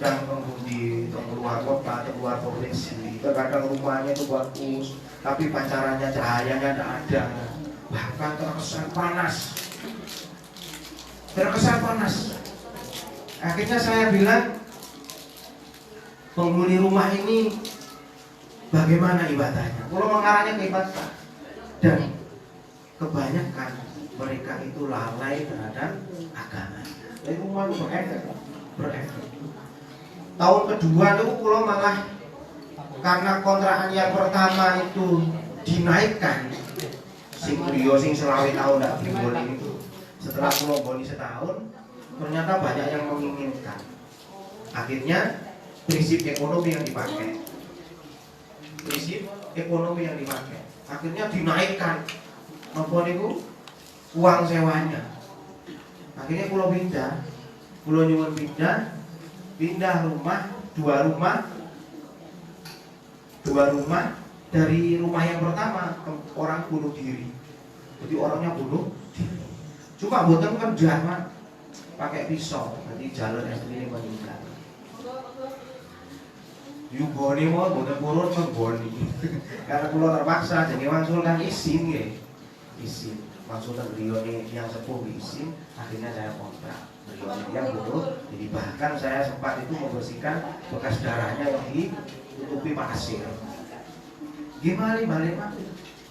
sedang mengundi keluar kota atau keluar provinsi, terkadang rumahnya itu bagus tapi pancarannya cahayanya tidak ada, bahkan terkesan panas. Akhirnya saya bilang, penghuni rumah ini bagaimana ibadahnya? Kalau mengarahnya ke ibadah, dan kebanyakan mereka itu lalai terhadap agama. Jadi rumah itu berefek. Tahun kedua itu kalau malah karena kontrakan yang pertama itu dinaikkan, sing selawe tahun tidak dibeli itu. Setelah pulau boni setahun, ternyata banyak yang menginginkan. Akhirnya prinsip ekonomi yang dipakai. Akhirnya dinaikkan. Apa niku? Uang sewanya. Akhirnya pulau nyuwun pindah rumah, dua rumah dari rumah yang pertama orang bunuh diri. Jadi orangnya bunuh diri. Cuma boten kerja Pak, pakai pisau, nanti jalur ini meninggal. Yugoni mau boten purun menggoni. Karena pulau terpaksa jadi wangsulkan izin nggih. Izin. Wangsulkan beliau yang sepuh izin, akhirnya saya kontrak. Beliau yang bunuh, jadi bahkan saya sempat itu membersihkan bekas darahnya yang ditutupi pasir. Gimana Pak?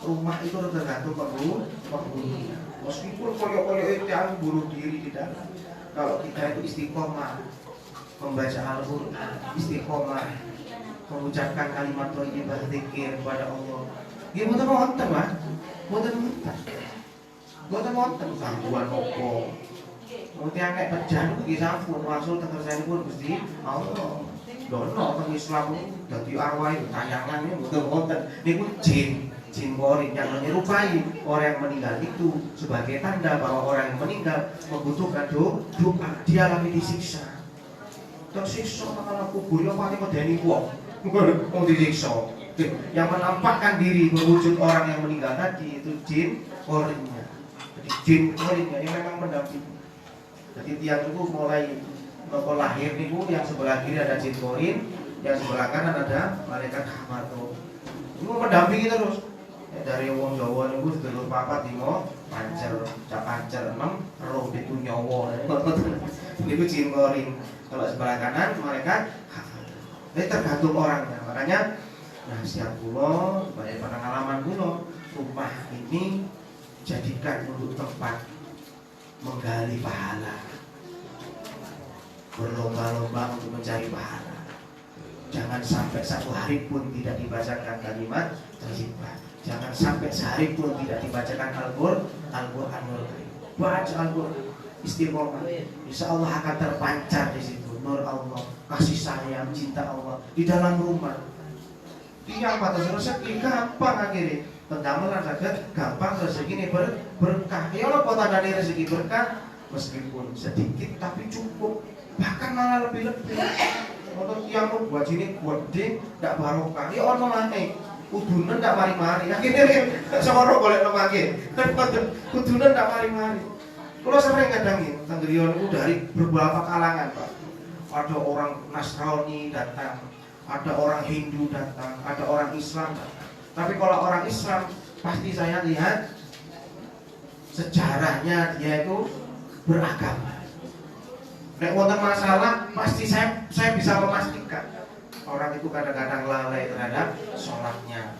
Rumah itu tergantung penghuninya. Meskipun koyok-koyok itu yang bunuh diri di dalam, kalau kita itu istiqomah membaca Al-Quran, istiqomah mengucapkan kalimat thayyibah zikir kepada Allah, dia boten wonten Pak, boten wonten gangguan apa. Mungkin nek pejan iki sampun langsung tegersanipun Gusti Allah. Dono teng Islam dadi arwah tayangan boten wonten. Niku jin korin yang menyerupai orang yang meninggal itu sebagai tanda bahwa orang yang meninggal membutuhkan doa, dia lagi disiksa. Tersiksa kalau kubur yang paling medeni wong. Mau disiksa. Yang menampakkan diri berwujud orang yang meninggal tadi itu jin korinnya. Jadi jin korinnya yang memang mendampingi. Jadi tiang itu mulai lahir niku yang sebelah kiri ada jin korin, yang sebelah kanan ada malaikat hamato. Itu mendampingi terus. Dari wong Jawa niku sedulur papat limo pancer 6 roh itu nyawa. Niku jin korin. Kalau sebelah kanan malaikat hamato. Ini tergantung orangnya. Makanya nasihat kula, sebagai pengalaman kula, rumah ini jadikan untuk tempat menggali pahala, berlomba-lomba untuk mencari pahala. Jangan sampai satu hari pun tidak dibacakan kalimat thayyibah. Jangan sampai sehari pun tidak dibacakan Al-Qur'an. Baca Al-Qur'an, istiqomah. Insya Allah akan terpancar di situ nur Allah, kasih sayang, cinta Allah di dalam rumah. Dia batas rezeki gampang akhirnya. Pendamelan saged gampang rezeki ini berkah. Ya Allah tandane rezeki berkah meskipun sedikit tapi cukup. Bahkan malah lebih-lebih. Untuk yang buat sini gede ndak barokah. Ya ono maneh. Kudunen ndak mari-mari. Akhirnya semono golek lemake. Kudunen ndak mari-mari. Kalau sering ngadangi tenggriyon itu dari beberapa kalangan, Pak. Ada orang Nasrani datang, ada orang Hindu datang, ada orang Islam datang. Tapi kalau orang Islam pasti saya lihat sejarahnya dia itu beragama. Nek wonten masalah pasti saya bisa memastikan orang itu kadang-kadang lalai terhadap sholatnya,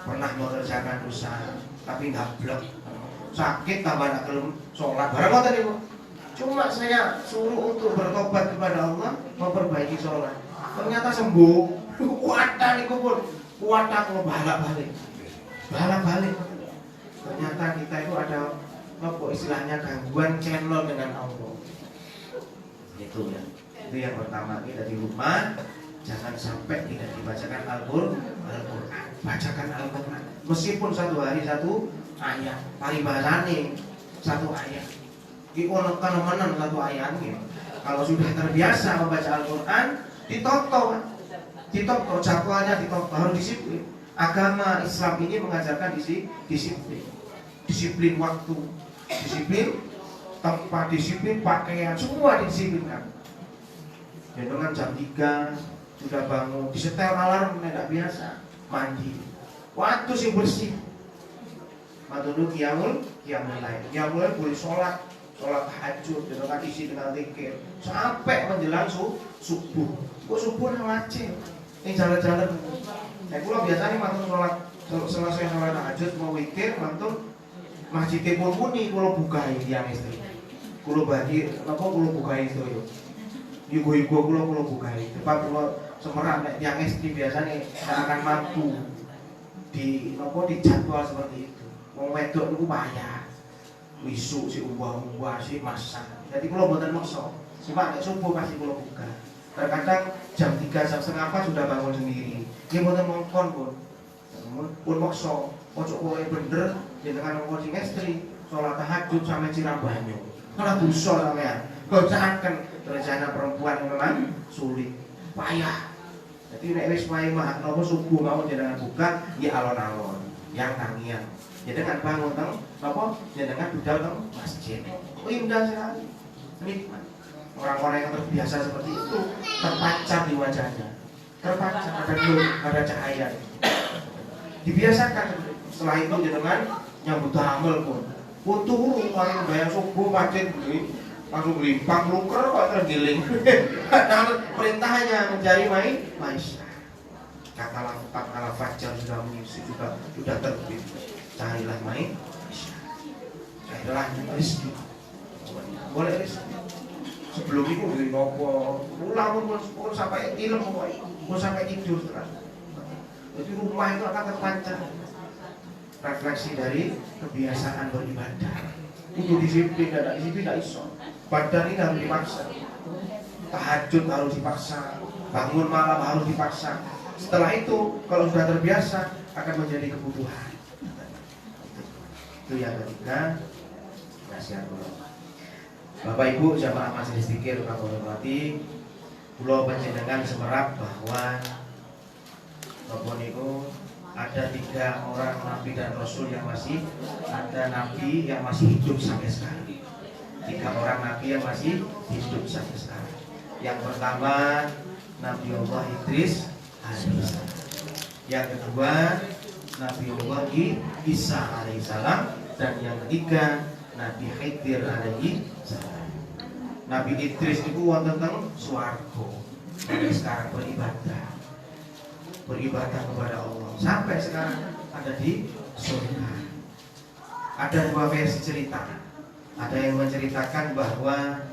pernah mengerjakan dosa tapi gablek, sakit tambah nak kelem sholat barang ngoten niku. Cuma saya suruh untuk bertobat kepada Allah, memperbaiki sholat, ternyata sembuh. Kuatan niku pun kuatan kalau balak-balik. Ternyata kita itu ada apa istilahnya gangguan channel dengan Allah. Itu ya. Itu yang pertama, kita di rumah jangan sampai tidak dibacakan Al-Qur'an. Bacakan Al-Qur'an. Meskipun satu hari satu ayat, paribasane satu ayat. Iki ono kanomenan satu ayat nggih. Kalau sudah terbiasa membaca Al-Qur'an, ditoto jadwalnya, ditoto, harus disiplin. Agama Islam ini mengajarkan disiplin waktu, disiplin tempat, disiplin pakaian, semua disiplinkan. Jenengan jam 3 sudah bangun, disetel alarm tidak biasa, mandi. Waktu sih bersih. Matunu qiyamul lail. Qiyamul lail boleh sholat tahajud, jenengan isi dengan zikir sampai menjelang subuh. Kok subuh nang Aceh. Ning jalan-jalan. Nek kula biasane mantun sholat selesai sholat tahajud mau zikir mantun masjid pun muni kula bukahi tiyang istri. Kula bagi napa kula bukahi sedaya. Ibu-ibu kula bukahi. Depan kula semerang nek tiyang istri biasane akan mampu di jadwal seperti itu. Wong wedok niku payah. Wisuk si ubah-ubah si masak. Jadi kula mboten maksa. Cuma nek subuh pasti kula buka. Terkadang jam 3 jam setengah 4 sudah bangun sendiri. Nggih mboten mongkon pun maksa. Ojo kowe bener jenengan ngomong sing istri salat tahajud sampai siram banyu. Ora dosa sampean. Gocaken rencana perempuan memang sulit, payah. Jadi nek wis wae mah napa subuh mau jenengan buka ya alon-alon, yang tangian. Jenengan bangun teng napa jenengan budal teng masjid. Oh indah sekali. Nikmat. Orang-orang yang terbiasa seperti itu terpancar di wajahnya. Terpancar ada nur, ada cahaya. Dibiasakan. Setelah itu jenengan nyambut damel pun turu paling bayang subuh macet langsung limpang luker kok tergiling. Perintahnya mencari maisha. Kata fajar sudah mengisi sudah terbit. Carilah maisha. Carilah rezeki. Boleh rezeki. Sebelum itu beli nopo, pulang pun sampai ilmu, pun sampai tidur terus. Jadi rumah itu akan terpancar. Refleksi dari kebiasaan beribadah. Itu disiplin, tidak disiplin tidak iso. Badan ini harus dipaksa. Tahajud harus dipaksa. Bangun malam harus dipaksa. Setelah itu kalau sudah terbiasa akan menjadi kebutuhan. Itu yang ketiga. Nasihat ulama. Bapak Ibu jamaah majelis zikir kang hormati, kula panjenengan semerap bahwa napa niku ada 3 orang nabi dan rasul yang masih ada nabi yang masih hidup sampai sekarang. 3 orang nabi yang masih hidup sampai sekarang. Yang pertama Nabi Allah Idris alaihissalam. Yang kedua Nabi Allah Isa alaihissalam dan yang ketiga Nabi Khidir alaihissalam. Nabi Idris itu wonten teng swarga. Sekarang beribadah kepada Allah sampai sekarang ada di surga. Ada 2 versi cerita. Ada yang menceritakan bahwa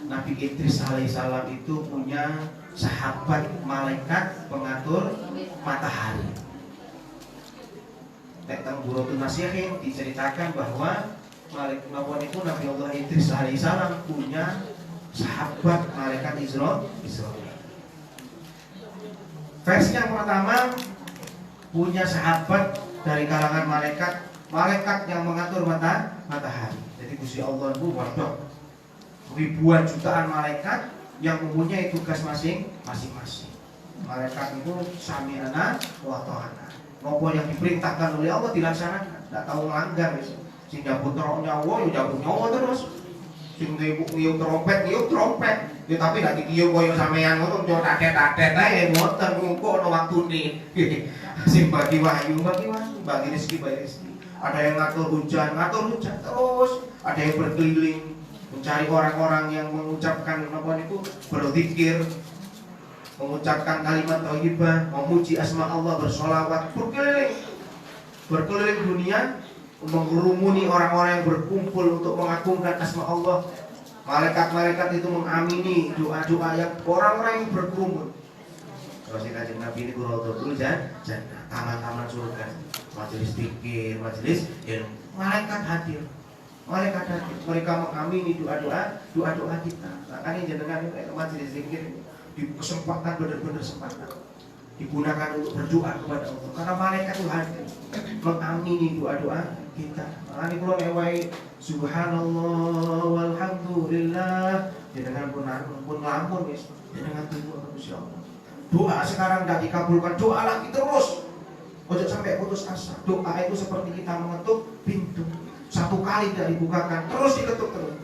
Nabi Idris alaihissalam itu punya sahabat malaikat pengatur matahari. Tentang Buratun Nasihin diceritakan bahwa Nabi Allah Idris alaihissalam punya sahabat malaikat Israel. Versi yang pertama punya sahabat dari kalangan malaikat yang mengatur matahari. Jadi Gusti Allah itu waduh ribuan jutaan malaikat yang mempunyai tugas masing-masing. Malaikat itu sami'ana wa ta'ana. Apa yang diperintahkan oleh Allah dilaksanakan, tidak tahu melanggar. Sing nyabut nyawa, ya nyabut nyawa terus. Sing ngiyup trompet. Ya tapi nek dikiyup koyo sampean ngono yo tatet-tatet ae mboten engko ono waktune. Sing bagi wahyu, bagi rezeki. Ada yang ngatur hujan terus. Ada yang berkeliling mencari orang-orang yang mengucapkan apa niku berzikir, mengucapkan kalimat thayyibah, memuji asma Allah, bersolawat, berkeliling dunia, mengerumuni orang-orang yang berkumpul untuk mengagungkan asma Allah. Malaikat-malaikat itu mengamini doa-doa yang orang-orang yang berkerumun. Kalau si Kanjeng Nabi ini Quratul Jannah, taman-taman surga, majelis zikir, majelis ilmu. Malaikat hadir. Mereka mengamini doa-doa kita. Makanya jenengan majelis zikir di kesempatan benar-benar kesempatan digunakan untuk berdoa kepada Allah. Karena malaikat itu hadir mengamini doa-doa kita. Makanya kalau mewai subhanallah walhamdulillah jenengan pun lampun wis jenengan tunggu Gusti Allah. Doa sekarang tidak dikabulkan, doa lagi terus. Ojo sampai putus asa. Doa itu seperti kita mengetuk pintu. 1 kali tidak dibukakan, terus diketuk terus.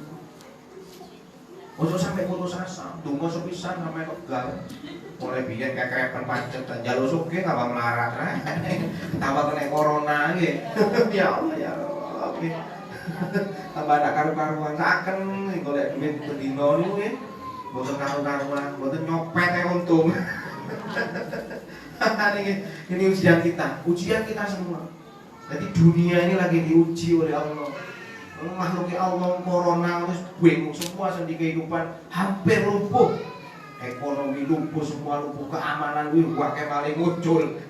Ojo sampai putus asa, donga sepisan sampai pegal. Mulai biyen kekerepen pancet dan jalur sugih tambah melarat. Tambah kena corona nggih. Ya Allah ya Allah. Nggih. Tambah nak karu-karuan saken golek duit bendina niku nggih. Mboten karu-karuan, mboten nyopet untung. Ini ujian kita semua. Jadi dunia ini lagi diuji oleh Allah. Makhluk Allah, corona terus bingung semua sendi kehidupan hampir lumpuh. Ekonomi lumpuh, semua lumpuh, keamanan wae maling muncul.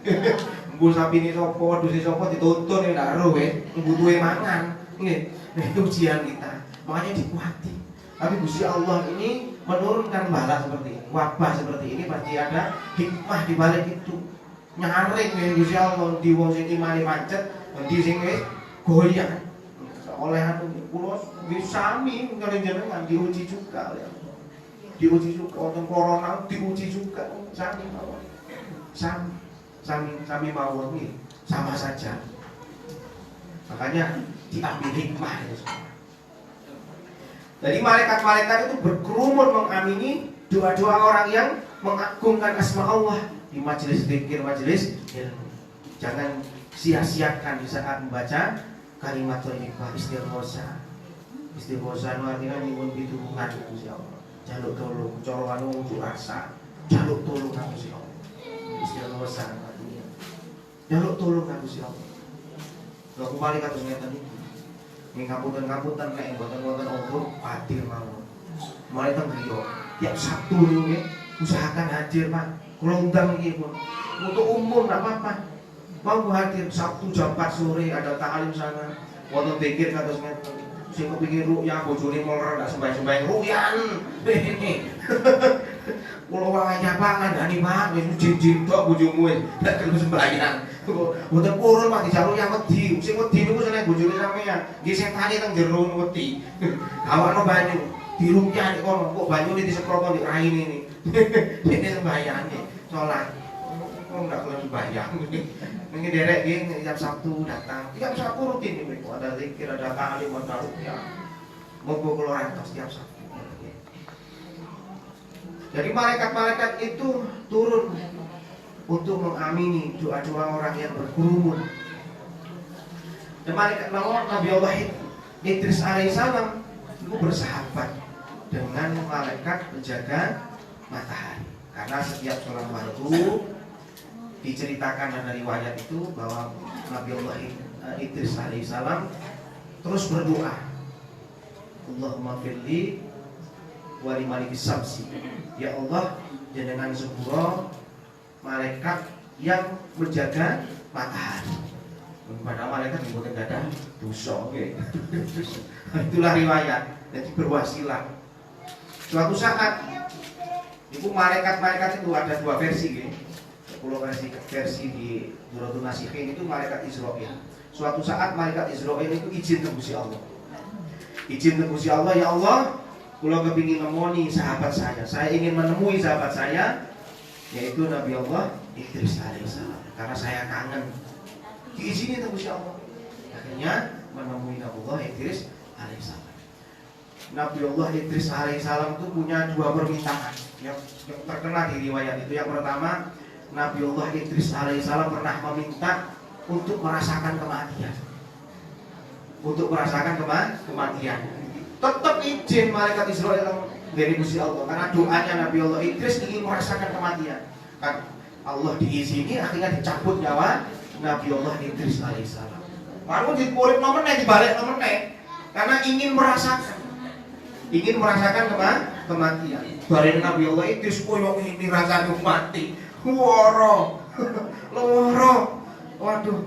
Mbul sapine sapa, wedhus sapa dituntun ya ndak ero weh, mbutuhe mangan. Nggih, itu ujian kita. Makanya dikuati. Tapi Gusti Allah ini menurunkan bala seperti ini, wabah seperti ini pasti ada hikmah di balik itu. Nyaring ya Gusti Allah di wong sing imane pancet, di sing wis goyang. Oleh anu kula sami karo jenengan diuji juga ya. Diuji juga wonten corona diuji juga sami mawon. Sami mawon iki sama saja. Makanya diambil hikmah itu semua. Jadi malaikat-malaikat itu berkerumun mengamini doa-doa orang yang mengagungkan asma Allah di majelis zikir, majelis ilmu. Jangan sia-siakan di saat membaca kalimat thayyibah istighosa. Istighosa artinya nyuwun pitulungan Gusti Allah. Jaluk tolong, cara anu unjuk rasa. Jaluk tolong Gusti Allah. Istighosa artinya jaluk tolong Gusti Allah. Lha kembali kados ngeten iki. Ning ngapunten-ngapunten nek mboten-mboten umur hadir mawon. Mulai teng griya, tiap Sabtu niku nggih usahakan hadir, Pak. Kula undang niki pun. Untuk umum enggak apa-apa. Mau hadir Sabtu jam 4 sore ada ta'lim sana. Wonten pikir kados ngeten. Sing kepikir rukyah bojone moler ndak sembahyang rukyan. Kula wae Pak ngandani Pak wis jin-jin tok bojomu wis ndak gelem sembahyang. Mboten purun Pak dijaluk yang wedi. Sing wedi niku seneng bojone sampean. Nggih setane teng jero wedi. Gawakno banyu. Dirukyah nek kono kok banyune diseprono di raine ini. Dene sembahyange salat. Kok ndak gelem sembahyang. Nggih derek nggih tiap Sabtu datang. Tiap Sabtu rutin niku ada zikir, ada ta'lim, ada rukyah. Muga kula rantos tiap Sabtu. Jadi malaikat-malaikat itu turun untuk mengamini doa-doa orang yang berkerumun. Dan malaikat Nabi Allah Idris alaihissalam itu bersahabat dengan malaikat penjaga matahari. Karena setiap sholat fardu diceritakan ada riwayat itu bahwa Nabi Allah Idris alaihissalam terus berdoa, Allahumma firli wa li malikis samsi. Ya Allah, jenengan sepuro malaikat yang menjaga matahari. Padahal malaikat dibuat ada dosa, itulah riwayat. Jadi berwasilah. Suatu saat, itu malaikat-malaikat itu ada dua versi, kalau versi di Duratun Nasihin itu malaikat Israil. Suatu saat malaikat Israil itu izin ke Gusti Allah. Izin ke Gusti Allah, ya Allah, kalau kepingin nemoni sahabat saya ingin menemui sahabat saya, yaitu Nabi Allah Idris alaihissalam. Karena saya kangen. Diizini Gusti Allah. Akhirnya menemui Nabi Allah Idris alaihissalam. Nabi Allah Idris alaihissalam itu punya dua permintaan yang terkenal di riwayat itu. Yang pertama, Nabi Allah Idris alaihissalam pernah meminta untuk merasakan kematian. Untuk merasakan kematian. Tetap izin malaikat Israel dari Gusti Allah karena doanya Nabi Allah Idris ingin merasakan kematian. Kan Allah diizini akhirnya dicabut nyawa Nabi Allah Idris alaihissalam. Lalu dikurip nomornya dibalik nomornya karena ingin merasakan kematian. Dari Nabi Allah Idris koyo ini rasanya mati. Woro. Waduh,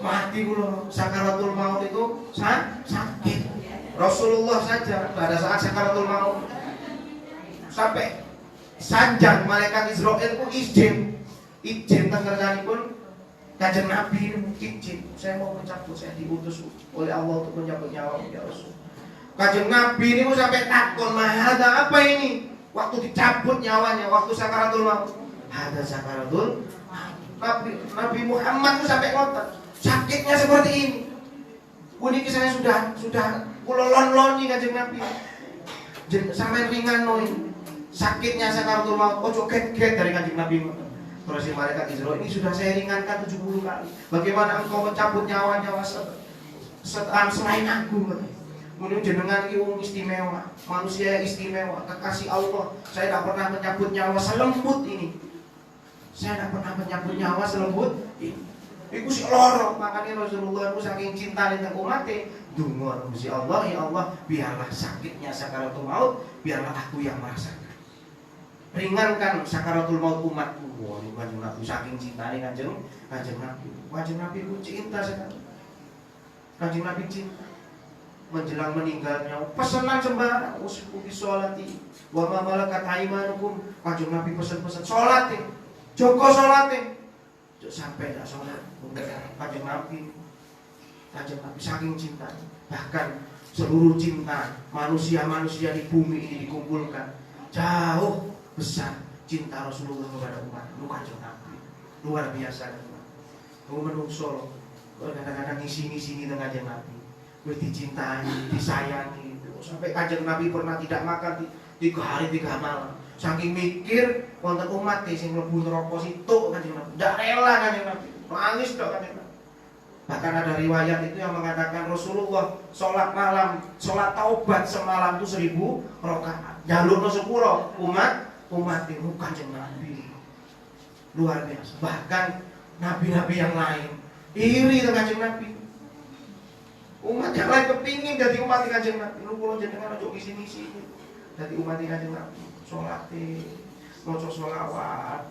mati kula. Sakaratul maut itu sakit. Rasulullah saja pada saat sakaratul maut sampai sanjang malaikat Israel itu izin tenggersanipun kanjeng Nabi izin, saya mau mencabut, saya diutus oleh Allah untuk mencabut nyawa ya Rasul. Kanjeng Nabi ini sampai takut, ada apa ini? Waktu dicabut nyawanya, waktu sakaratul maut. Ada sakaratul Nabi Muhammad itu sampai ngotot, sakitnya seperti ini. Ini saya sudah kulolon-loni kanjeng Nabi. sampai ringan noin sakitnya sakaratul maut. Ojo get-get dari Kanjeng Nabi. Terus si malaikat Israil, ini sudah saya ringankan 70 kali. Bagaimana engkau mencabut nyawa-nyawa selain aku? Menurut jenengan ini wong istimewa, manusia yang istimewa, kekasih Allah. Saya tidak pernah menyambut nyawa selembut ini. Saya tidak pernah menyambut nyawa selembut ini. Iku si loro, makanya Rasulullah itu saking cinta dengan umatnya. Dungo si Allah, ya Allah, biarlah sakitnya sakaratul maut, biarlah aku yang merasakan. Ringankan sakaratul maut umatku. Wah, ini Kanjeng Nabi saking cintanya Kanjeng Nabi. Kanjeng Nabi pun cinta sekali. Kanjeng Nabi cinta. Menjelang meninggalnya pesanan sembarang usiku bisolati wa ma malakat aimanukum. Kanjeng Nabi pesan-pesan salate, joko salate. Sampai tak salat Kanjeng Nabi saking cinta. Bahkan seluruh cinta manusia-manusia di bumi ini dikumpulkan, jauh besar cinta Rasulullah kepada umat. Kanjeng Nabi luar biasa. Menungso kadang-kadang ngisi-ngisi dengan Kanjeng Nabi, dicintai, disayangi. Sampai Kanjeng Nabi pernah tidak makan 3 hari 3 malam. Saking mikir wonten umat sing mlebu neraka situk Kanjeng Nabi. Ndak rela Kanjeng Nabi. Nangis tok Kanjeng Nabi. Bahkan ada riwayat itu yang mengatakan Rasulullah sholat malam, sholat taubat semalam itu 1000 rakaat. Jalurno sepuro umat itu Kanjeng Nabi. Luar biasa. Bahkan nabi-nabi yang lain iri dengan Kanjeng Nabi. Umat yang lain kepingin jadi umat Kanjeng Nabi. Lu kula jenengan ojo ngisi-ngisi. Jadi umat Kanjeng Nabi. Sholate, maca sholawat,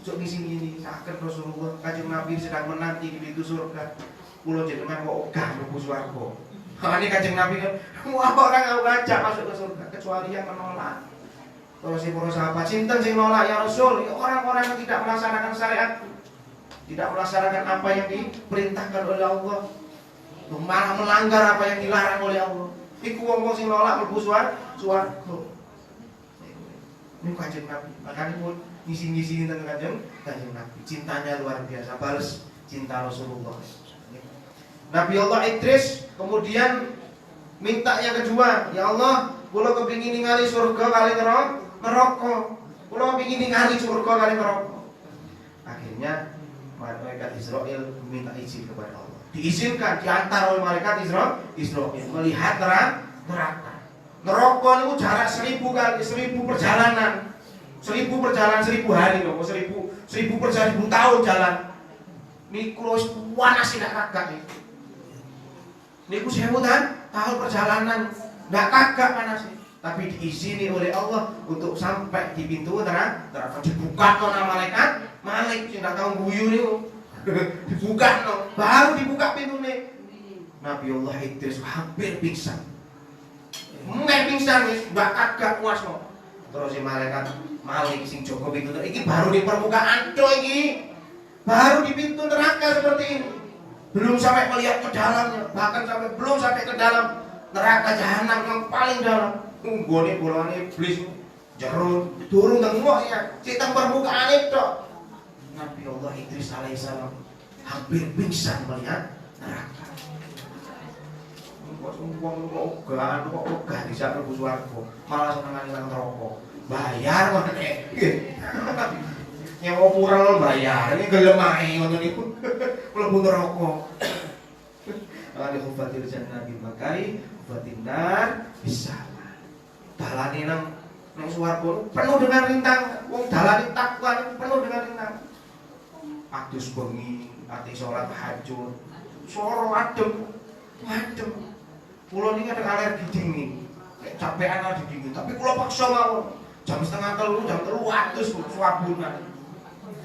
ojo ngisi-ngisi. Sakit Rasulullah Kanjeng Nabi sedang menanti di pintu surga. Kula jenengan kok ogah mlebu swarga. Ini Kanjeng Nabi kan, semua orang yang ngajak masuk ke surga kecuali yang menolak. Terus para sahabat, sinten sing nolak ya Rasul? Ya orang-orang yang tidak melaksanakan syariat, tidak melaksanakan apa yang diperintahkan oleh Allah, malah melanggar apa yang dilarang oleh Allah. Iku wong-wong sing nolak mlebu swarga. Ini Kanjeng Nabi. Makanya pun ngisi-ngisi tentang Kanjeng Nabi. Cintanya luar biasa, balas cinta Rasulullah. Nabi Allah Idris kemudian minta yang kedua, ya Allah, kula kepingin ningali surga kali neraka. Kula kepingin ningali surga kali neraka. Akhirnya malaikat Israil meminta izin kepada Allah. Diizinkan, diantar oleh malaikat Israil melihat neraka. Neraka itu jarak 1000 kali, 1000 perjalanan. 1000 perjalanan 1000 hari loh, 1000 perjalanan 1000 tahun jalan. Niku wis panas tidak kagak iki. Niku 1000 tahun perjalanan enggak kagak panasnya. Tapi diizini oleh Allah untuk sampai di pintu neraka. Dibuka oleh malaikat sing enggak tahu guyu niku. Dibuka baru dibuka pintunya. Nabi Allah Idris hampir pingsan. Pingsan wis mbak kagak puas kok. Terus si malaikat Malik sing jaga pintu iki baru di permukaan coy iki. Baru di pintu neraka seperti ini. Belum sampai melihat ke dalamnya, bahkan belum sampai ke dalam neraka jahanam yang paling dalam. Nggone bolane iblis jero turun tengok ya, cita permukaan itu. Nabi Allah Idris alaihissalam hampir pingsan melihat neraka. Kok ogah bisa mlebu swarga, malah senengane nang neraka. Bayar kok nek. Nyewa mural bayar, ini gelem ae ngono niku. Mlebu neraka. Ala khufatil jannah bimakari, khufatin nar bisalah. Dalane nang swarga penuh dengan rintang, wong dalane takwa penuh dengan rintang. Adus bengi, ati salat tahajud, swara adem. Kula niki ada alergi dingin. Kayak capekan alergi dingin, tapi kula paksa mawon. Jam 2:30, jam 3 atus swabunan.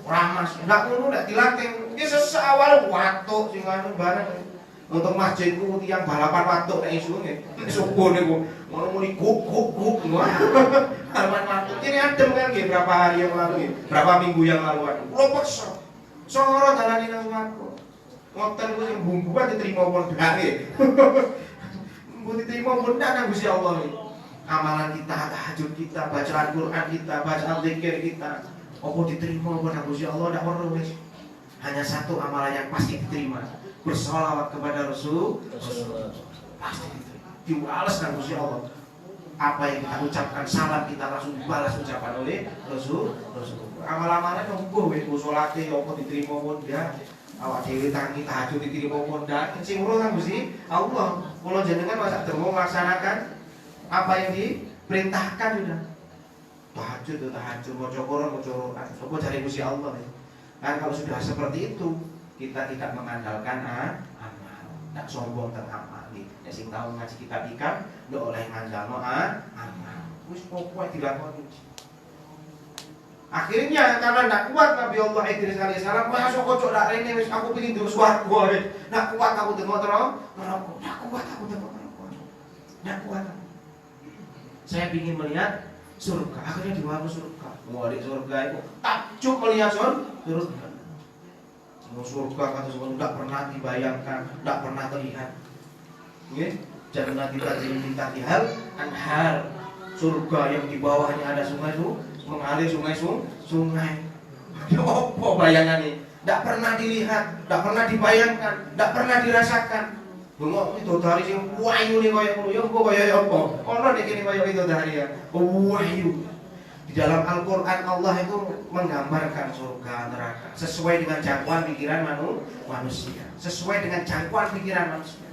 Ora Mas, ndak ngono ndak dilatih. Iki sesuk awal watuk sing anu bareng. Untuk masjidku tiyang balapan watuk nek isu nggih. Subuh niku ngono muni guk. Balapan watuk. Ini adem kan nggih berapa hari yang lalu nggih. Berapa minggu yang lalu. Kula paksa. Sora dalane nang swarga. Ngoten ku sing bumbuan diterima pun ndak nggih. Mbok diterima pun ndak nang Gusti Allah nggih. Amalan kita, tahajud kita, bacaan Quran kita, bacaan zikir kita, apa diterima oleh Gusti Allah ndak perlu wis. Hanya satu amalan yang pasti diterima. Bersolawat kepada Rasul pasti diterima. Diwales nang Gusti Allah. apa yang kita ucapkan, salam kita langsung balas ucapan oleh Rasulullah. Amal-amalnya nunggu wis salate yo apa diterima mondha. Awak dhewe tangi tahajud diterima mondha. Sing urus kan Gusti Allah. Kula jenengan masa dermo melaksanakan apa yang diperintahkan sudah. Tahajud, maca Quran, apa cari Gusti Allah. Kan kalau sudah seperti itu, kita tidak mengandalkan amal, tidak sombong tentang amal. Ya sing tahu ngaji kitab ikan, ndak oleh ngandalno amal. Wis pokoke dilakoni. Akhirnya karena tidak kuat Nabi Allah Idris alaihissalam, masuk kocok dak rene wis aku pengin nduk swarga wis. Ndak kuat aku tengok terus, ndak kuat aku tengok neraka. Ndak kuat. Saya ingin melihat surga, akhirnya dibawa ke surga. Mau di surga itu takjub melihat surga. Surga kata semua tidak pernah dibayangkan, tidak pernah terlihat. Jangan kita jadi tahal anhar, surga yang di bawahnya ada sungai itu mengalir sungai. Apa bayangannya? Tidak pernah dilihat, tidak pernah dibayangkan, tidak pernah dirasakan. Bengok itu dari sing wahyu ni kaya ngono ya kok kaya apa? Ono nek kene kaya itu dari ya. Wahyu. Di dalam Al-Qur'an Allah itu menggambarkan surga neraka sesuai dengan jangkauan pikiran manusia, sesuai dengan jangkauan pikiran manusia.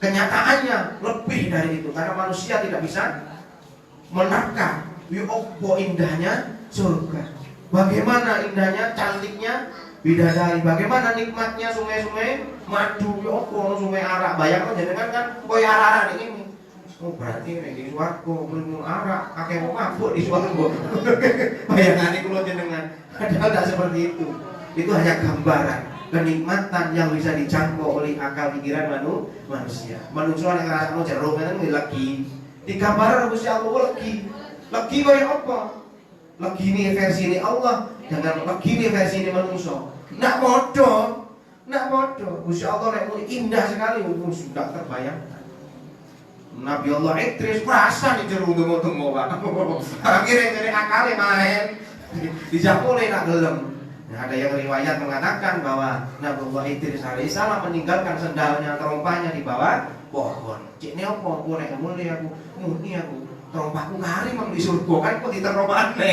Kenyataannya lebih dari itu karena manusia tidak bisa menerka apa indahnya surga. Bagaimana indahnya, cantiknya bidadari, bagaimana nikmatnya sungai-sungai madu, ya apa sungai arak. Bayangkan jenengan kan koyo arak ini. Oh berarti nek di swarga minum arak, akeh wong mabuk di swarga. Bayangane kula jenengan, padahal tidak seperti itu. Itu hanya gambaran kenikmatan yang bisa dijangkau oleh akal pikiran manusia. Manusia nek ngrasakno jero ngene lagi. Digambar Gusti Allah lagi. Lagi kaya apa? Lagi ini versi ini Allah dengan lagi ini versi ini manusia. Nak bodoh. Gusti Allah nek muni indah sekali, sudah terbayangkan. Nabi Allah Idris merasa di jero tunggu Pak. Akhirnya dari akale main. Dijapole nak gelem. Nah, ada yang riwayat mengatakan bahwa Nabi Allah Idris alaihissalam meninggalkan sendalnya, terompahnya di bawah pohon. Cik ini apa? Aku nek muni aku terompahku kari mang di surga kan kok diteromane.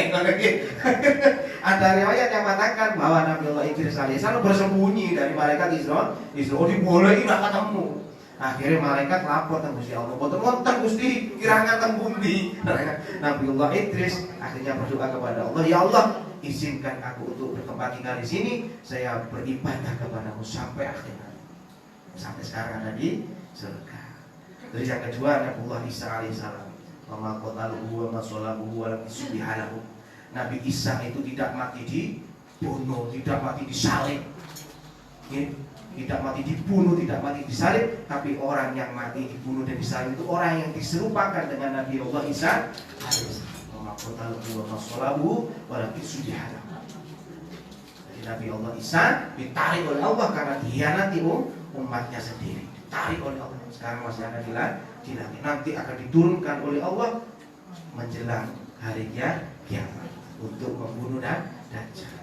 Ada riwayat yang mengatakan bahwa Nabi Allah Idris alaihissalam bersembunyi dari malaikat Israel. Oh dibolehi nak ketemu. Akhirnya malaikat lapor tentang Gusti Allah. Boten Gusti kirangan teng pundi. Nabi Allah Idris akhirnya berdoa kepada Allah, ya Allah, izinkan aku untuk bertempat tinggal di sini. Saya beribadah kepadamu sampai akhir hayat. Sampai sekarang ada di surga. Terus yang kedua Nabi Allah Isa alaihissalam. Wa qataluhu wa masalabuhu wa lam yusbihalahu. Nabi Isa itu tidak mati dibunuh, tidak mati disalib. Tidak mati dibunuh, tidak mati disalib, tapi orang yang mati dibunuh dan disalib itu orang yang diserupakan dengan Nabi Allah Isa alaihissalam. Wa qataluhu wa masalabuhu wa lam yusbihalahu. Jadi Nabi Allah Isa ditarik oleh Allah karena dikhianati umatnya sendiri. Ditarik oleh Allah. Sekarang masih ada di langit. Nanti akan diturunkan oleh Allah menjelang hari kiamat untuk membunuh Dajjal.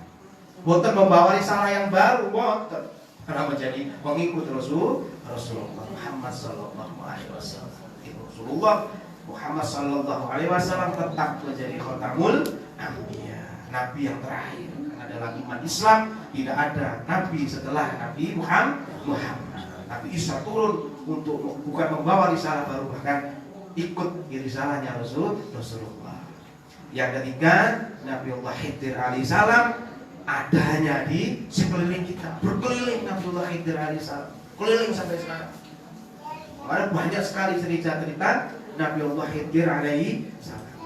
Boten membawa risalah yang baru, boten. Karena menjadi pengikut Rasulullah Muhammad sallallahu alaihi wasallam. Rasulullah Muhammad sallallahu alaihi wasallam tetap menjadi khatamul anbiya, nabi yang terakhir. Karena dalam iman Islam tidak ada nabi setelah Nabi Muhammad. Tapi Isa turun untuk bukan membawa risalah baru, bahkan ikut risalahnya Rasulullah. Yang ketiga, Nabi Allah Khidir alaihissalam adanya di sekeliling kita, berkeliling Nabi Allah Khidir alaihissalam, keliling sampai sekarang. Ada banyak sekali cerita-cerita Nabi Allah Khidir alaihissalam.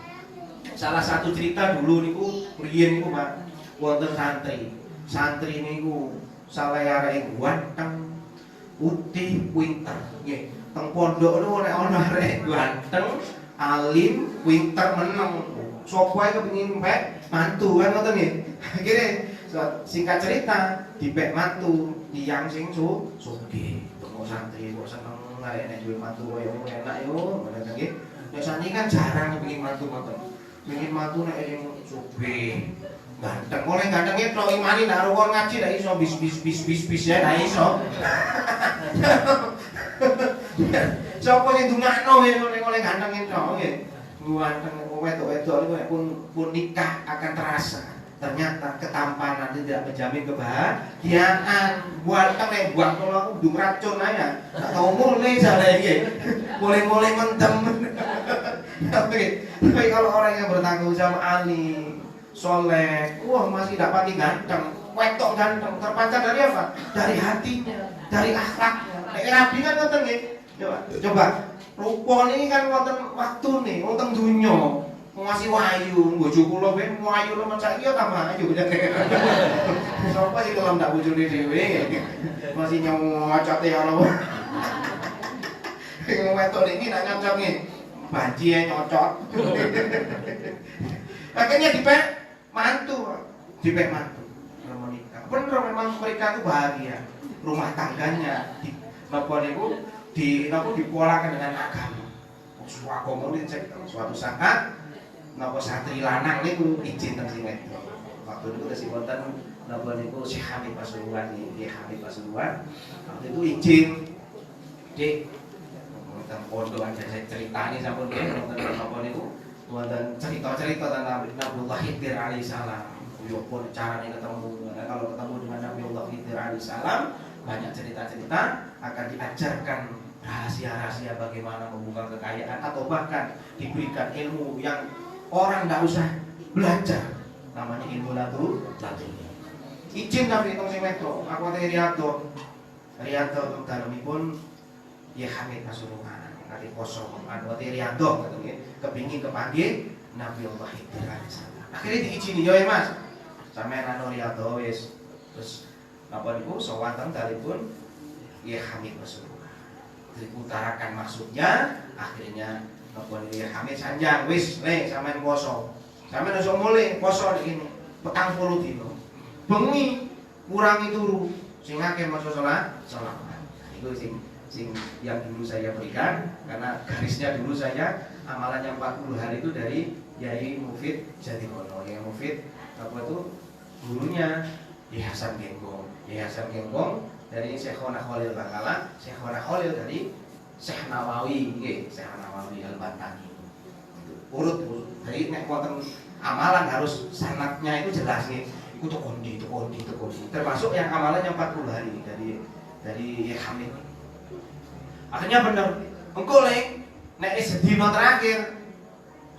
Salah satu cerita dulu niku riyen niku Pak, wonten santri niku salehare ganteng, putih, pinter. Nggih, teng pondok niku nek ana arek ganteng, alim, pinter meneng. Sopo ae kepengin pek mantu kan ngoten nggih. Akhire singkat cerita dipek mantu tiyang sing sugih. Temu santri kok seneng arek nek duwe mantu koyo ngono enak yo, ngoten nggih. Nek sani kan jarang kepengin mantu ngoten. Pengin mantu nek sing sugih. Ganteng, oleh gantengnya tok imani ndak rukun ngaji ndak iso bis ya ndak iso. Sopo sing dungakno oleh gantengnya tok nggih. Nguanteng wedok-wedok niku pun nikah akan terasa. Ternyata ketampanan tidak menjamin kebahagiaan. Buanteng nek buang kula aku ndung racun ae. Tak tau mulai jare iki. Mulai mendem. Tapi kalau orang yang bertanggung jawab Ali, soleh, wah masih dapati ganteng, wedok ganteng, terpancar dari apa? Dari hatinya, dari akhlaknya. Nek rabi kan ngoten nggih. Coba rupa ini kan wonten waktu nih, wonten dunya. Ngasih wayu, bojo kula ben wayu lho saiki ya tambah ayu. Sapa sing kelem ndak bojone dhewe. Masih nyocote ana. Sing wedok niki nak nyocoke banci nyocot. Akhirnya dipek mantu. Menikah. Bener memang mereka itu bahagia. Rumah tangganya napa niku dipolakan dengan agama. Suatu saat napa santri lanang niku izin teng sing wedok. Waktu niku tesih wonten napa niku Syekh Hamid Pasuruan nggih, Hamid Pasuruan. Waktu itu izin Dik wonten pondok aja saya critani sampun nggih wonten napa niku wonten cerita-cerita tentang Nabiullah Khidir alaihi salam. Yo pun carane ketemu. Nah, kalau ketemu dengan Nabiullah Khidir alaihi salam banyak cerita-cerita akan diajarkan rahasia-rahasia bagaimana membuka kekayaan atau bahkan diberikan ilmu yang orang tidak usah belajar, namanya ilmu laduni. Izin tapi tong sing wedok, aku ate Riyadho dalemipun ya Hamid Pasuruan, kali kosong, aku ate Riyadho katanya, kepingin kepanggih Nabiullah Khidir alaihissalam. Akhirnya diizini yo Mas, sampeyan anu Riyadho wis terus apa niku sowan teng dalipun ya Hamid Pasuruan. Diutarakan maksudnya, akhirnya napa ya Hamid sanjang wis le sampean poso. Sampeyan iso mulih poso iki 40 dina. Bengi kurangi turu sing akeh maca salat. Itu sing yang dulu saya berikan karena garisnya dulu saya amalannya 40 hari itu dari Yai Mufid Jatimono. Yai Mufid apa itu gurunya Hasan Genggong. Hasan Genggong dari Syekhona Khalil Bangkalan, Syekhona Khalil dari Syekh Nawawi, nggih, Syekh Nawawi Al-Bantani. Urut. Jadi nek wonten amalan harus sanadnya itu jelas nggih. Iku to kondi. Termasuk yang amalannya 40 hari dari Hamid. Akhirnya bener. Engko nek sedina terakhir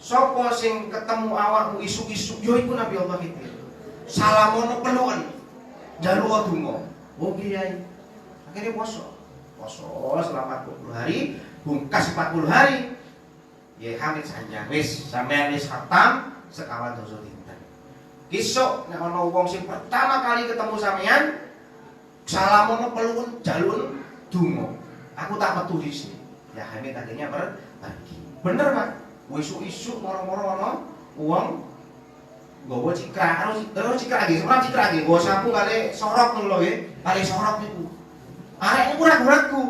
sapa sing ketemu awakmu isuk-isuk yo iku Nabiullah Khidir. Salamono peluken. Njaluk donga. Oh Kiai. Akhirnya poso selama 40 hari, bungkas 40 hari. Ya Hamid sanjang wis sampeyan wis khatam sekawan dosa dinten. Kisuk nek ana wong sing pertama kali ketemu sampeyan salamono pelun jalun donga. Aku tak metu disini. Ya Hamid akhirnya pergi. Bener Pak. Isuk-isuk moro-moro ana wong nggawa cikrak, terus cikrak nggih, semprot cikrak nggih, nggawa sapu kali sorok ngono lho nggih. Kali sorok niku. Arek niku ragu-ragu.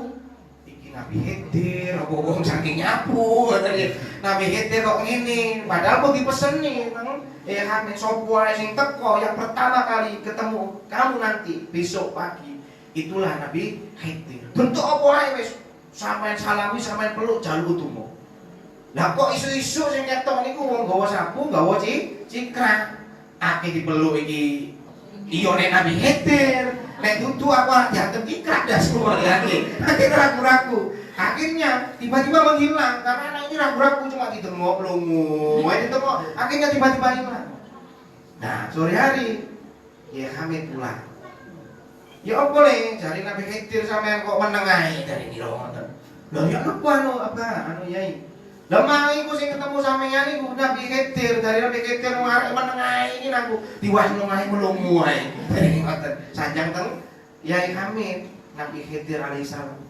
Iki Nabi Khidir apa wong saking nyapu katanya. Nabi Khidir kok ngene, padahal kok dipeseni nang Hamid sapa ae sing teko yang pertama kali ketemu kamu nanti besok pagi. Itulah Nabi Khidir. Bentuk apa ae wis sampean salami sampean peluk jaluk donga. Lah kok isu-isu sing ketok niku wong gawa sapu, gawa cikrak. Akeh dipeluk iki. Iya nek Nabi Khidir, nek dudu apa dianggap cikrak dah semua lagi. Akhirnya ragu-ragu. Akhirnya tiba-tiba menghilang karena anak ini ragu-ragu cuma ditengok lungu. Ditengok, akhirnya tiba-tiba hilang. Nah, sore hari ya Hamid pulang. Ya apa le, jari Nabi Khidir sampean kok menengahi dari nira ngoten. Lha ya apa anu Yai. Lah mangi ku sing ketemu sampeyan iku Nabi Khidir, dari Nabi Khidir arek menengahi iki aku diwasno ngae melungu ae. Dari ngoten. Sanjang teng Yai Hamid, Nabi Khidir alaihissalam.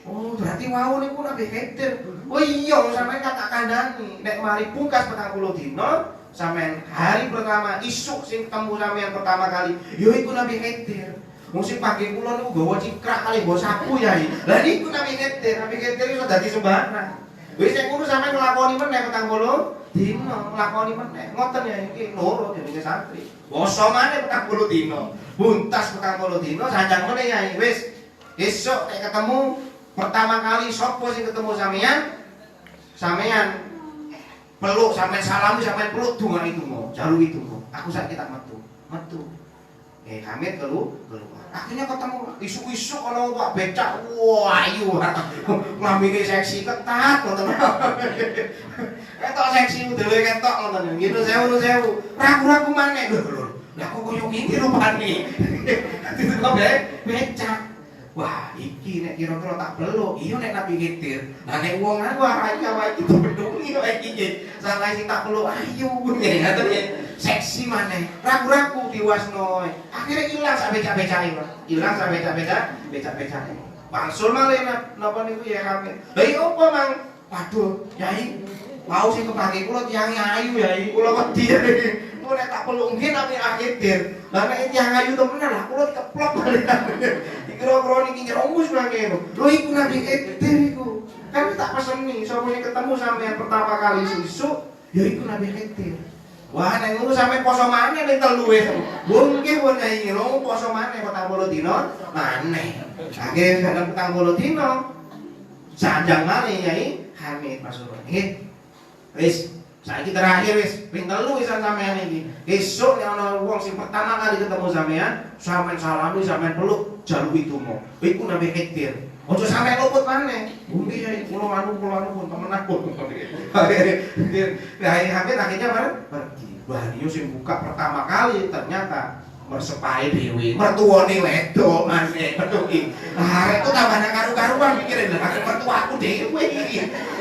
Oh, berarti wau niku Nabi Khidir. Oh iya, sampeyan tak kandhani. Nek mari pungkas 40 dina, sampeyan hari pertama isuk sing ketemu sampeyan pertama kali, ya iku Nabi Khidir. Wong sing panggih kula niku gawa cikrak kali gawa sapu Yai. Lah niku Nabi Khidir. Nabi Khidir iso dadi sembarang. Wis nek ngono sampeyan nglakoni meneh 40 dina, nglakoni meneh. Ngoten ya iki loro jenenge santri. Poso maneh 40 dina. Buntas 40 dina sanjang meneh Yai. Wis esuk nek ketemu pertama kali sapa sing ketemu sampeyan peluk sampai salami sampai peluk dungan itu mau jalur itu mau aku sakit tak metu Hamid keluar akhirnya ketemu isu-isu kalau Pak becak wah ayu ngambilnya seksi ketat nonton ketok seksi udah ketok nonton gitu sewu ragu-ragu mana lho lah kok koyo iki rupane itu kok becak wah iki nek kira-kira tak peluk iya nek Nabi Khidir lah nek wong aku ayu awake itu bedungi kok iki salah sing tak peluk ayu ngoten ya seksi maneh ragu-ragu diwasno akhirnya hilang sampai becak-becake hilang sampai becak-becake wangsul malih napa niku ya Hamid lha iya apa mang waduh Yai mau sing kepake kula tiyang ayu Yai kula wedi kula nek tak peluk nggih Nabi Khidir lah nek tiyang ayu temenan lah kula keplok kira-kira niki nyeromus mangke lho iku Nabi Khidir iku kan tak peseni sapa sing ketemu sampean pertama kali sesuk ya iku Nabi Khidir. Wah, nek ngono sampe poso maneh ning telu wis. Nggih pun iki lho poso maneh 40 dina maneh. Nggih dalam 40 dina. Sanjang maneh Yai Hamid Pasuruan. Nggih. Wis, saiki terakhir wis ping 3 wisan sampean iki. Esuk nek ana wong sing pertama kali ketemu sampean salami sampean peluk jaluki donga. Iku Nabi Khidir. Ojo sampe luput maneh. Nggih Yai kula anu pun temenan pun. Yai Hamid akhirnya pergi. Wah, dia sing buka pertama kali ternyata mersepai dewi, mertuane wedok maneh, betul iki. Arek ku tambah nang karu-karuan mikirin lha mertuaku dhewe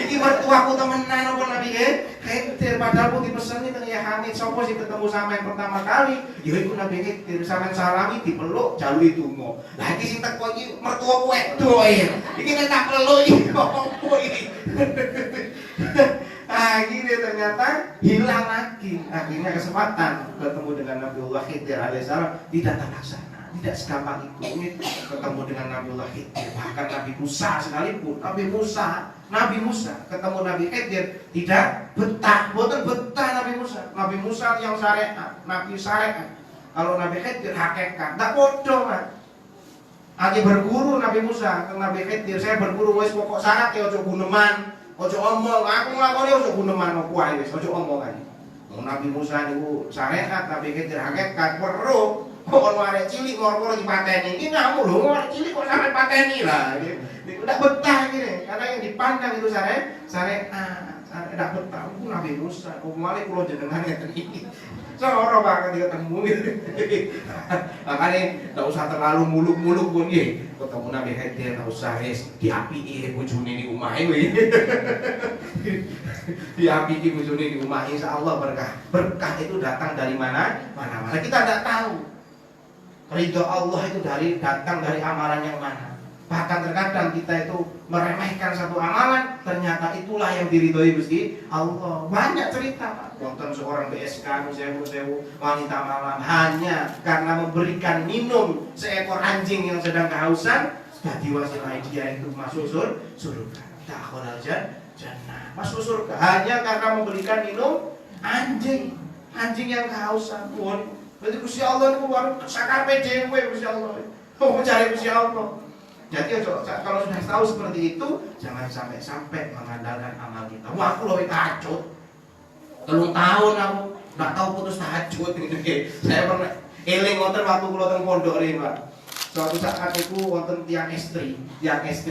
iki mertuaku temenan apa Nabi Khidir padahal pun dipeseni teng ya Hamid sapa sing ketemu sampean pertama kali ya iku Nabi Khidir sampean salami dipeluk jaluki donga. Lah iki sing teko iki mertuaku wedok iki nek tak peluk iki opo iki. Akhirnya ternyata hilang lagi. Akhirnya kesempatan ketemu dengan Nabiullah Khidir alaihissalam tidak terlaksana, tidak segampang itu ketemu dengan Nabiullah Khidir. Bahkan Nabi Musa sekalipun, Nabi Musa ketemu Nabi Khidir tidak betah, boten betah Nabi Musa yang syariat, Nabi syariat. Kalau Nabi Khidir hakikat, tak bodoh kan. Lagi berguru Nabi Musa, Nabi Khidir saya berguru wis pokok syarat ya ojo guneman. Ojo omong, aku nglakoni ojo guneman opo ae wis, ojo omong ae. Nabi Musa niku syariat, Nabi Khidir hakikat weruh. Kok ono arek cilik moro-moro dipateni. Iki ngamuk lho, arek cilik kok sampe pateni lah. Niku ndak betah iki, karena yang dipandang itu syariat. Ndak betah. Ku Nabi Musa, umale kula jenengan ngeten iki. Soro banget ketemu. Makanya ndak usah terlalu muluk-muluk pun nggih. Ketemu Nabi Khidir ndak usah wis diapiki bojone niku omahe kuwi. Diapiki bojone niku omahe insyaallah berkah. Berkah itu datang dari mana? Mana-mana kita ndak tahu. Ridho Allah itu datang dari amalan yang mana. Bahkan terkadang kita itu meremehkan satu amalan, ternyata itulah yang diridhoi Gusti Allah. Banyak cerita Pak. Wonten seorang BSK sewu wanita malam hanya karena memberikan minum seekor anjing yang sedang kehausan, dadi wasilah dia itu masuk surga. Dakhul jannah. Masuk surga hanya karena memberikan minum anjing yang kehausan. Berarti Gusti Allah itu baru sakarpe dhewe Gusti Allah. Mencari Gusti Allah. Jadi kalau sudah tahu seperti itu, jangan sampai mengandalkan amal kita. Wah, aku lebih tahajud 3 tahun aku nggak tahu putus tahajud gitu. Saya pernah eling wonten waktu kula teng pondok riyen, Pak. Suatu saat niku wonten tiang istri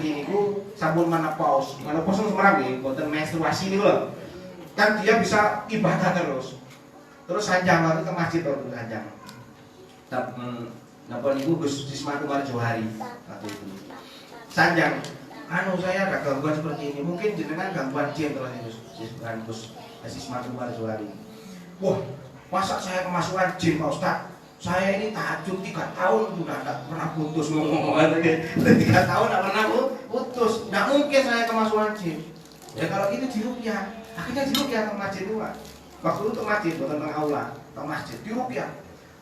niku sampun menopause semerang nggih, wonten menstruasi niku lho. Kan dia bisa ibadah terus. Terus sanjang waktu ke masjid waktu sanjang. Napa niku Gus Sismatu Marjohari waktu itu. Sanjang, saya ada gangguan seperti ini. Mungkin jenengan gangguan jin terus Gus Sismatu Marjohari. Wah, masa saya kemasukan jin Pak Ustaz? Saya ini tahajud 3 tahun sudah tidak pernah putus ngomong. 3 tahun tidak pernah putus. Tidak mungkin saya kemasukan jin. Ya kalau gitu diruqyah. Akhirnya diruqyah ke masjid itu Pak. Waktu itu ke masjid, bukan ke aula, ke masjid diruqyah.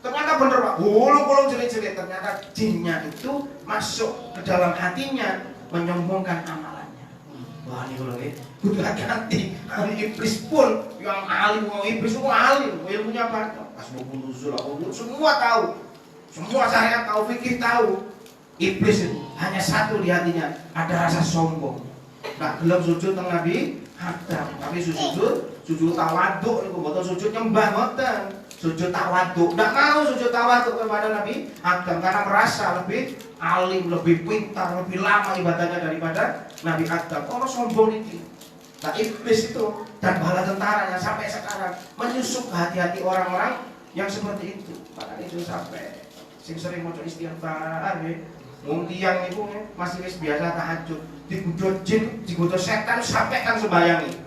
Ternyata bener Pak, bolong-bolong jelit-jelit. Ternyata jinnya itu masuk ke dalam hatinya, menyombongkan amalannya. Wah ini kalau ini, udah ganti. Iblis pun, yang alim, iblis semua alim, ilmunya apa? Asbabun nuzul, semua tahu. Semua syariat tahu, fikih tahu. Iblis itu hanya satu di hatinya, ada rasa sombong. Nah, gelap sujud teng Nabi Adam, tapi sujud Sujud tawaduk niku mboten sujud nyembah mboten. Sujud tawaduk. Ndak mau sujud tawaduk kepada Nabi Adam karena merasa lebih alim, lebih pintar, lebih lama ibadahnya daripada Nabi Adam. Ono sombong iki. Nah iblis itu dan bala tentaranya sampai sekarang menyusup hati-hati orang-orang yang seperti itu. Makanya itu sampai sing sering maca istighfar nggih. Wong tiyang niku masih wis biasa tahajud, digodho jin, digodho setan sampai kan sembayangi.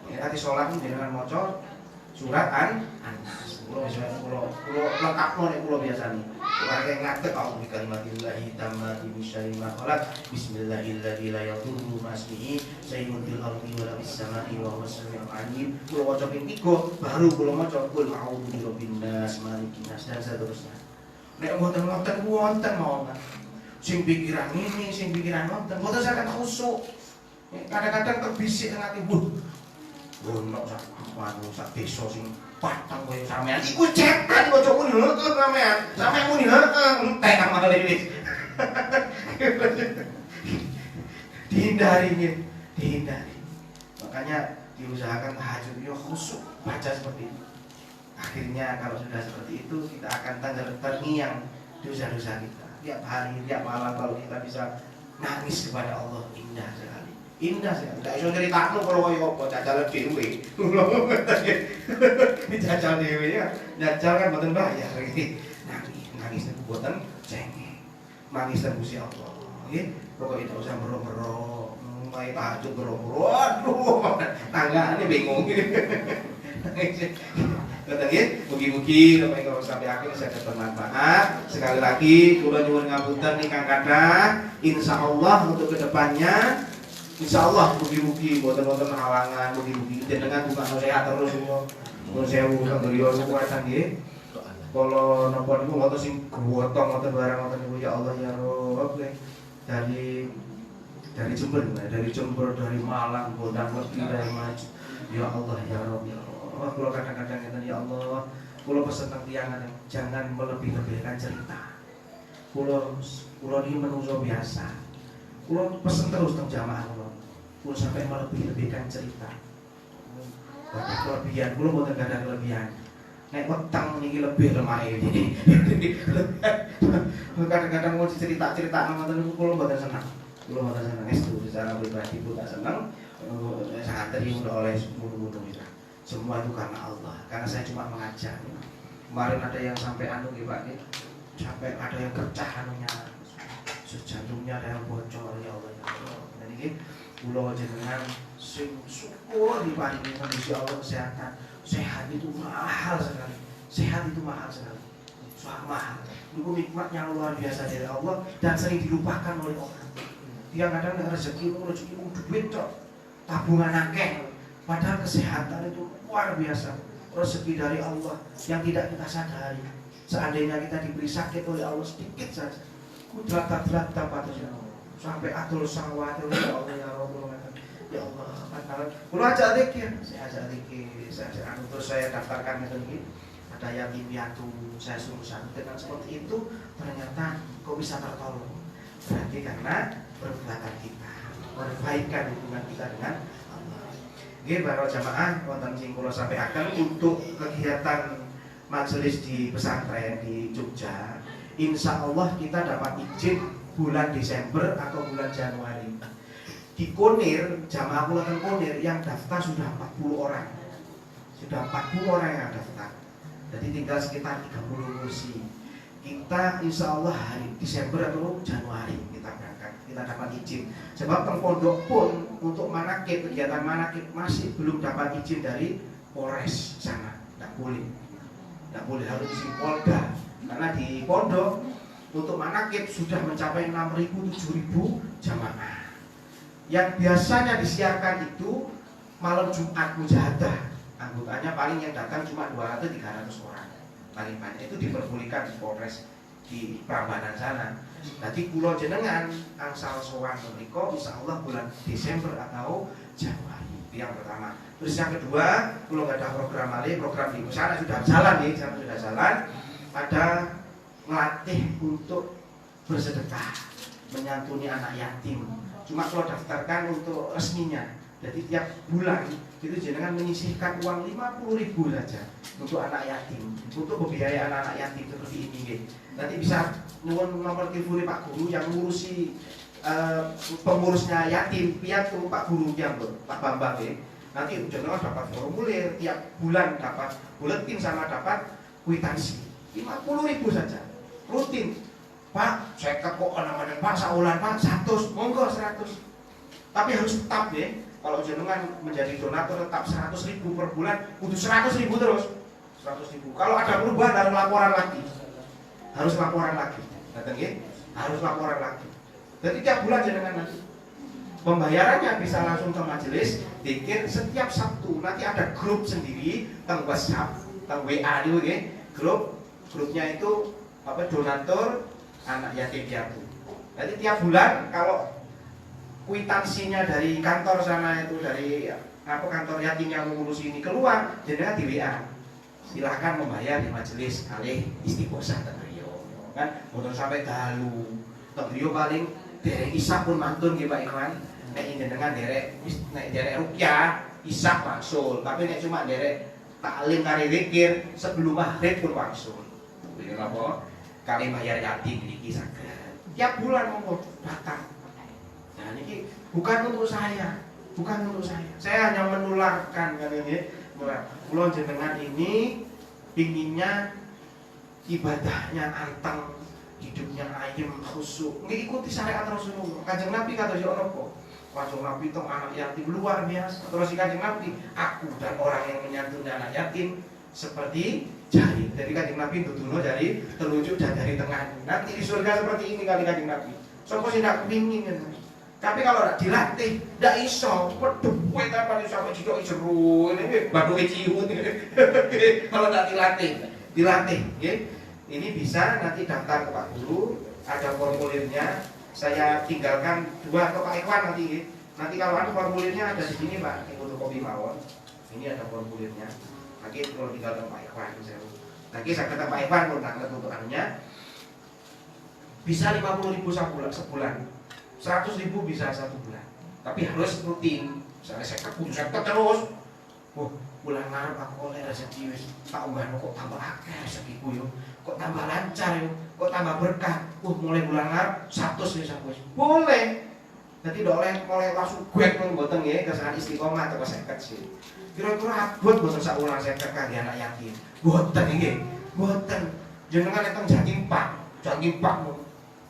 Ya ati salat jenengan maca surat An-Nas. Kulo lengkapno nek kulo biasane. Warga ngadeg aku bi kalimatillahi tammati bi syarri ma khalaq. Bismillahilladzi la yadurru ma ismihi shay'un fil ardi wa la fis samai wa huwas samiul alim. Kulo waca ping 3 baru kulo maca qul a'udzu birabbin nas malikin nas dan seterusnya. Nek wonten mawon. Sing pikiran ini, sing pikiran wonten, mboten saged khusuk. Kadang-kadang terbisik teng ati, ono sak desa sing patang koyo sampean iku cekan kok muni heeh sampean. Sampean muni heeh, entek kang makane iki. Dihindari. Makanya diusahakan tahajud itu khusyuk baca seperti itu. Akhirnya kalau sudah seperti itu kita akan terngiang dosa-dosa kita. Tiap hari, tiap malam kalau kita bisa nangis kepada Allah, indah sekali. Enggak iso nyeritakno kalau koyo apa jajal dhewe. Dijajal dhewe ya. Jajal kan mboten bayar iki. Nangis niku mboten cengeng. Nangis ten Gusti Allah. Nggih, pokoke tidak usah bero-bero. Mulai tahajud bero-bero. Aduh, tanggane bingung. Kata nggih, mugi-mugi apa ingkang sampai akhir saged bermanfaat. Sekali lagi kula nyuwun ngapunten ingkang kathah. Insyaallah untuk kedepannya insyaallah mugi-mugi boten-boten halangan, mugi-mugi jenengan buka sehat terus nuwun sewu kang griya kuwatan nggih. Kala napa niku ngoten sing gotong ngoten barang ngoten niku ya Allah ya Rabb dari Jember, dari Malang, Bodang Legi, dari Maju. Ya Allah ya Rabb ya Allah. Kula kadang-kadang ngeten ya Allah, kula pesen teng tiyang jangan melebih-lebihkan cerita. Kula ini manusia biasa. Kula pesen terus teng jamaah kula sampai melebih-lebihkan cerita. Bapak kelebihan, kula mboten gadah kelebihan. Nek weteng niki lebih lemah iki. Kadang-kadang mau cerita-cerita ngoten niku kula mboten seneng. Kula mboten seneng estu secara pribadi kula seneng santri oleh mutu-mutu itu. Semua itu karena Allah, karena saya cuma mengajar. Kemarin ada yang sampai anu nggih Pak nggih. Sampai ada yang kercah anunya. Jantungnya ada yang bocor ya Allah ya Allah. Dan ini kula jenengan sing syukur diparingi kondisi Allah kesehatan. Sehat itu mahal sekali. Sangat mahal. Itu nikmat yang luar biasa dari Allah dan sering dilupakan oleh orang. Dia kadang rezeki duit cok, tabungan akeh. Padahal kesehatan itu luar biasa. Rezeki dari Allah yang tidak kita sadari. Seandainya kita diberi sakit oleh Allah sedikit saja, kudrata patutnya sampai atul sawat ya Allah ya Rabbul alamin. Ya Allah, kalau ajak zikir, saya ajak zikir, terus saya daftarkan ini. Ada yatim piatu, saya suruh satu dengan seperti itu, ternyata kok bisa tertolong. Berarti karena perbuatan kita, perbaikan hubungan kita dengan Allah. Nggih para jamaah, wonten sing kula sampaikan untuk kegiatan majelis di pesantren di Jogja. Insya Allah kita dapat izin bulan Desember atau bulan Januari. Di Kunir, jamaah kula teng Kunir yang daftar sudah 40 orang. Sudah 40 orang yang daftar. Jadi tinggal sekitar 30 kursi. Kita insya Allah hari Desember atau Januari kita berangkat, kita dapat izin. Sebab teng pondok pun untuk manakib, kegiatan manakib masih belum dapat izin dari Polres sana. Tidak boleh harus di Polda. Karena di pondok untuk manakib sudah mencapai 6.000 7.000 jamaah. Yang biasanya disiarkan itu malam Jumat mujahadah. Anggotanya paling yang datang cuma 200-300 orang. Paling banyak itu diperbolehkan di Polres di Prambanan sana. Jadi kula jenengan angsal sowan menika insyaallah bulan Desember atau Januari. Itu yang pertama. Terus yang kedua, kula enggak ada program malih, program di sana sudah jalan nih, sudah jalan. Ada melatih untuk bersedekah, menyantuni anak yatim. Cuma kalau daftarkan untuk resminya Jadi tiap bulan itu jenengan menyisihkan uang 50.000 saja untuk anak yatim, untuk membiayai anak-anak yatim seperti ini. Nanti bisa nuwun nomor telepon Pak Guru yang ngurusi pengurusnya yatim, piatu Pak Guru yang Pak Bambang ya. Nanti jenengan dapat formulir tiap bulan, dapat buletin sama dapat kwitansi 50.000 saja rutin. Pak, saya kok orang-orang Pak saulan Pak 100, monggo 100. Tapi harus tetap ya. Kalau jenengan menjadi donatur tetap 100.000 per bulan, kudu 100.000 terus. 100.000. Kalau ada perubahan harus laporan lagi. Harus laporan lagi. Datang ya? Harus laporan lagi. Jadi tiap bulan jenengan nanti pembayarannya bisa langsung ke majelis dikir setiap Sabtu. Nanti ada grup sendiri teng WhatsApp, teng WA itu ya. Grupnya itu apa donatur anak yatim piatu. Nanti tiap bulan kalau kwitansinya dari kantor sana itu dari apa kantor yatim yang mengurus ini keluar, jenengan di WA. Silahkan membayar di majelis kali istiqosah tengriyo. Kan boten sampai dalu. Tengriyo paling derek isap pun mantun nggih Pak Ikhwan. Nek jenengan derek rukyah, isap wangsul, tapi nek cuma derek taklim kari zikir sebelum maghrib pun wangsul. Ini apa? Kali bayar yatim iki saged. Tiap bulan monggo datang. Nah ini bukan untuk saya, bukan untuk saya. Saya hanya menularkan kan ini. Kula jenengan ini pinginnya ibadahnya anteng, hidupnya ayem, khusyuk. Ngikuti syariat Rasulullah. Kanjeng Nabi kata yo napa? Kanjeng Nabi itu anak yatim luar biasa. Terus Kanjeng Nabi, aku dan orang yang menyantuni anak yatim seperti jari. Jadi Kanjeng Nabi duduno jari telunjuk dan jari tengah. Nanti di surga seperti ini kali Kanjeng Nabi. Sopo sing ndak pengin kan. Tapi kalau tidak dilatih, tidak iso. Waduh, kowe tanpa sampai jidok jeru ini baru ciut. Kalau tidak dilatih, ya. Ini bisa nanti daftar ke Pak Guru, ada formulirnya. Saya tinggalkan 2 ke Pak Ikhwan nanti, ya. Nanti kalau ada formulirnya ada di sini Pak, yang untuk kopi mawon. Ini ada formulirnya. Nanti kalau tinggalkan Pak Ikhwan, nanti saya kata Pak Ikhwan kontak untuk anunya. Bisa 50.000 sebulan. 100.000 bisa 1 bulan, tapi harus rutin. Misalnya saya terus, bulan ngarep aku oleh rezeki wis tak unggahno kok tambah akeh rezekiku yo, kok tambah lancar yo, kok tambah berkah. Mulai bulan ngarep 100 wis aku. Boleh. Jadi mulai langsung gue mboten nggih kesan istiqomah atau 50 sih. Kira-kira abot mboten sak wulan 50 kangge anak yatim. Mboten nggih. Mboten. Jenengan teng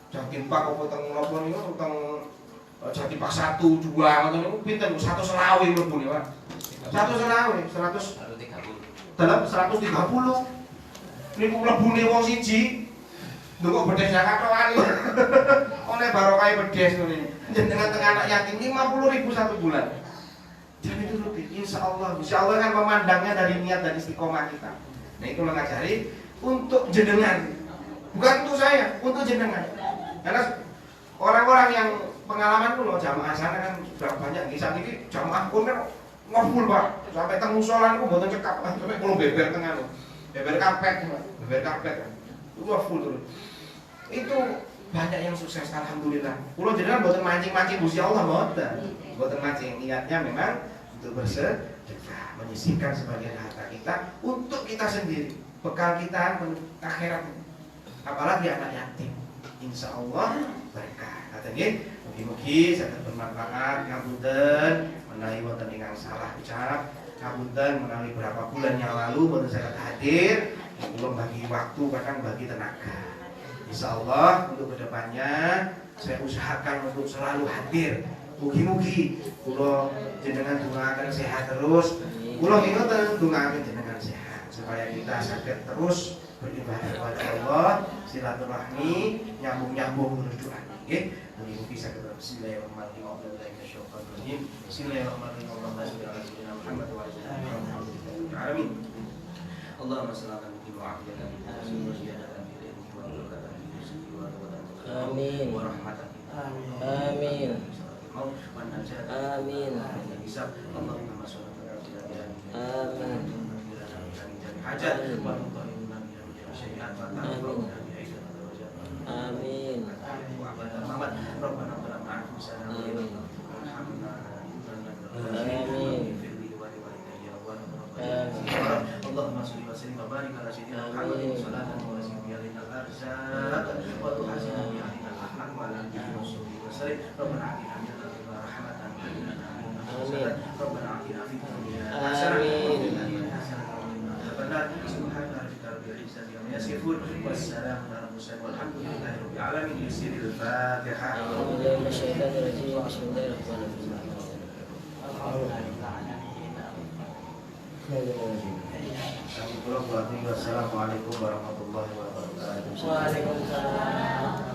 Jatim Pak apa teng napa niku teng Jatim Pak 1, 2 ngoten niku pinten 100 selawe mlebu niku Pak. 100 selawe, 130. Dalam 130. Niku mlebune wong siji. Nduk bedes Jakarta oleh barokah bedes ngene. Jenengan teng anak yatim 50.000 1 bulan. Jadi itu rutin. Insyaallah kan memandangnya dari niat dan istiqomah kita. Nah itu ngajari untuk jenengan. Bukan untuk saya, untuk jenengan. Karena orang-orang yang pengalaman dulu jamaah sana kan sudah banyak nih. Saat ini jamaah pun kan ngobul Pak. Sampai teng musola niku mboten cekap, sampai kulo beber tengah lho. Beber karpet kan. Itu full terus. Itu banyak yang sukses alhamdulillah. Kulo jenengan mboten mancing-mancing Gusti Allah mboten mancing. Niatnya memang untuk bersedekah, menyisihkan sebagian harta kita untuk kita sendiri, bekal kita akhirat. Apalagi anak yatim. Insyaallah berkah. Kata nggih, mugi-mugi saged bermanfaat. Ngapunten menawi wonten ingkang salah ucap, ngapunten menawi berapa bulan yang lalu mboten saged hadir, kula bagi waktu kadang bagi tenaga. Insyaallah untuk kedepannya saya usahakan untuk selalu hadir. Mugi-mugi kula jenengan dongaaken sehat terus. Kula ingatkan dongaaken jenengan sehat supaya kita saged terus beribadah kepada Allah, silaturahmi, nyambung terus doa. Nggih, mugi-mugi saged bismillahirrahmanirrahim. Bismillahirrahmanirrahim. Muhammad wa amin. Allahumma shalli ala Muhammad wa ala amin. Wa rahmatan. Amin. Amin. Allahumma shalli ala hajat wa amin. Muhammad Rabbana ربنا آتنا من لدنك رحمة وهب لنا من لدنك آمين. ربنا آتنا في الدنيا آمين. حسنة وقنا عذاب النار سبحان ربك رب العزة عما يصفون والسلام على المرسلين والحمد لله رب العالمين. يسير الفاتحة. أعوذ بالله من الشيطان الرجيم. بسم الله الرحمن الرحيم. Assalamualaikum warahmatullahi wabarakatuh. Waalaikumsalam.